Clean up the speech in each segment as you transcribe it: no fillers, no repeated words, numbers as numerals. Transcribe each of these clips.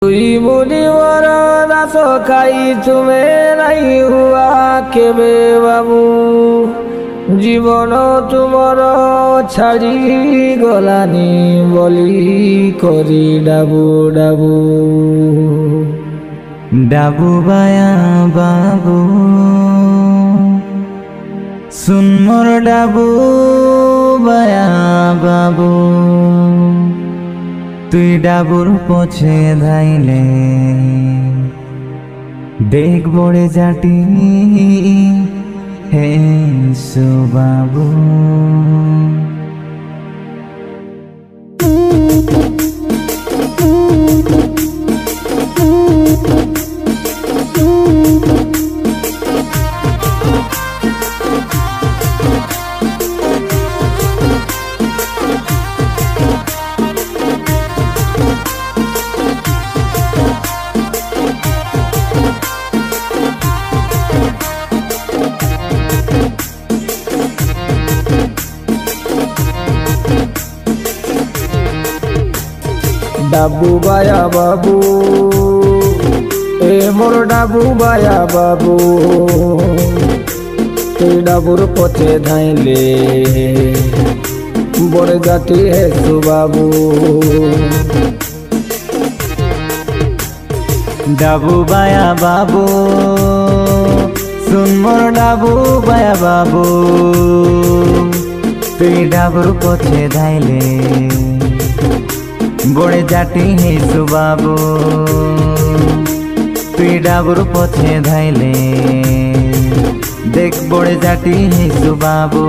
তুই মুনিবর দাস খাই তুমি নাই হুয়া কেবে বাবু জীবন তুমর ছাড়ি গলানি বলি করি ডাবু ডাবু ডাবু বায়া বাবু सुन मोर डाबू बाया बाबू तुई डाबुर पोछे धाइले देख बड़े जाटी हे सो बाबू ডাবু বায়া বাবু এ মোর ডাবু বায়া বাবু তুই ডাবুর পথে ধাইলে বড় জাতি হেসু বাবু डाबू बाया बाबू सुन मोर डाबू बाया बाबू तुई डाबुर पोछे धाइले बड़े जाटी हेसु बाबू तुई डाबुर पोछे धाइले देख बड़े जाटी हेसु बाबू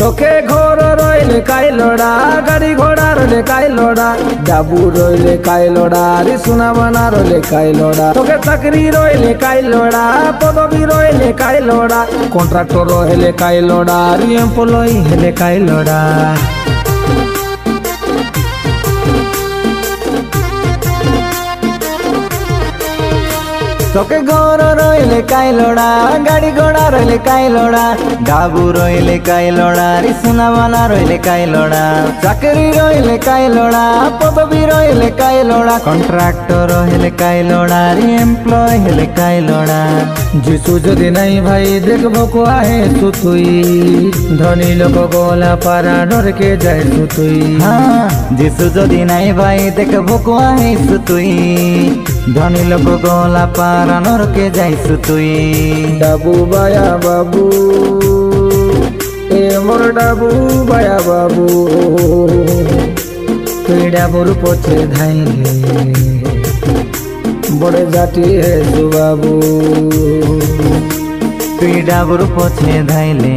তোকে ঘর রইলে কাই লড়া গাড়ি ঘোড়া রইলে কাই লড়া ডাবু রইলে কাই লড়া রে সোনা বানা রইলে কাই লড়া তোকে চাকরি রইলে কাই লড়া পদবী রইলে কাই লড়া কন্ট্রাক্টর রইলে কাই লড়া রে এমপ্লয়ি হেলে কাই লড়া তোকে ঘর রইলে কাই লড়া গাড়ি ঘোড়া রইলে কাই লড়া ডাবু রইলে কাই লড়া রে সোনা বানা রইলে কাই লড়া চাকরি রইলে কাই লড়া পদবী রইলে কাই লড়া কন্ট্রাক্টর হেলে কাই লড়া রে এমপ্লয় হেলে কাই লড়া যিশু যদি নাই ভাই দেখবো কোয়াহে তুই ধনী লোক গলা পারা ডরকে যায় তুই হ্যাঁ যিশু যদি নাই ভাই দেখবো কোয়াহে তুই ধনী লোক গলা পারা নরকে যাইছু তুই ডাবু বায়া বাবু এ মোর ডাবু বায়া বাবু তুই ডাবুর পথে ধাইলে বড় জাতি হেসু বাবু তুই ডাবুর পথে ধাইলে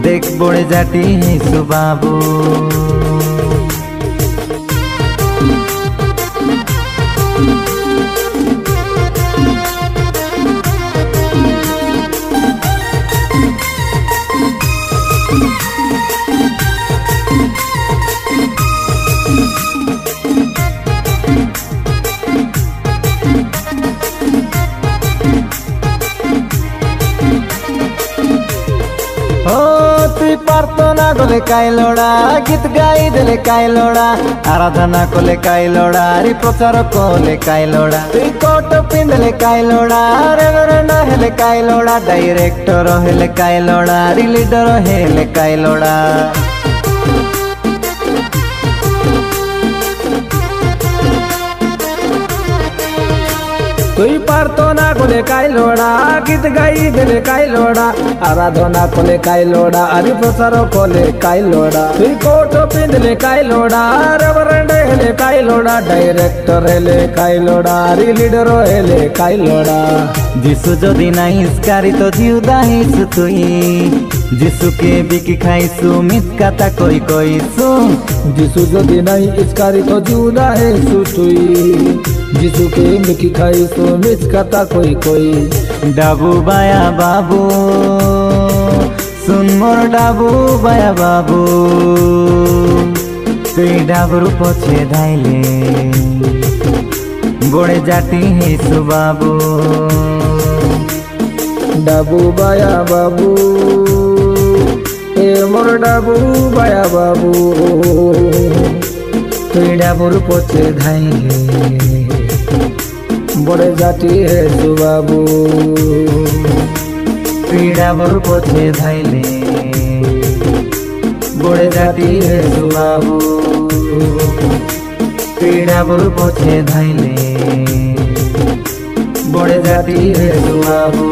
দেখ বড়ে জাতি হেসু বাবু তুই প্রার্থনা করলে কাই লড়া গীত গাই দিলে কাই লড়া আরাধনা করলে কাই লড়া রে প্রচার করলে কাই লড়া তুই কোট পিঁধলে কাই লড়া রেভারেন্ড হেলে কাই লড়া ডাইরেক্টর হেলে কাই লড়া রে লিডর হেলে কাই লড়া তুই প্রার্থনা করলে কাই লড়া গীত গাই দিলে কাই লড়া আরাধনা করলে কাই লড়া আরি প্রচার করলে কাই লড়া তুই কোট পিঁধলে কাই লড়া রেভারেন্ড হেলে কাই লড়া ডাইরেক্টর হেলে কাই লড়া আরি লিডর হেলে কাই লড়া যিশু যদি নাই ইসকারি তো জিউদা হিসু তুই যিশুকে বিকি খাইছো মিছ কথা কই কইছো যিশু যদি নাই ইসকারি তো জুদা হে সুতুই যিশুকে মিকি খাইছো মিছ কথা কই কই ডাবু বায়া বাবু শুন মোর ডাবু বায়া বাবু তুই ডাবরু পছে ধাইলে বড়ে জাতি হেসু বাবু ডাবু বায়া বাবু এ মোর ডাবু বায়া বাবু তুই ডাবরু পছে ধাইলে বড়ে জাতি হেসু বাবু তুই ডাবরু পছে ধাইলে বড়ে জাতি হেসু বাবু তুই ডাবরু পছে ধাইলে বড়ে জাতি হেসু বাবু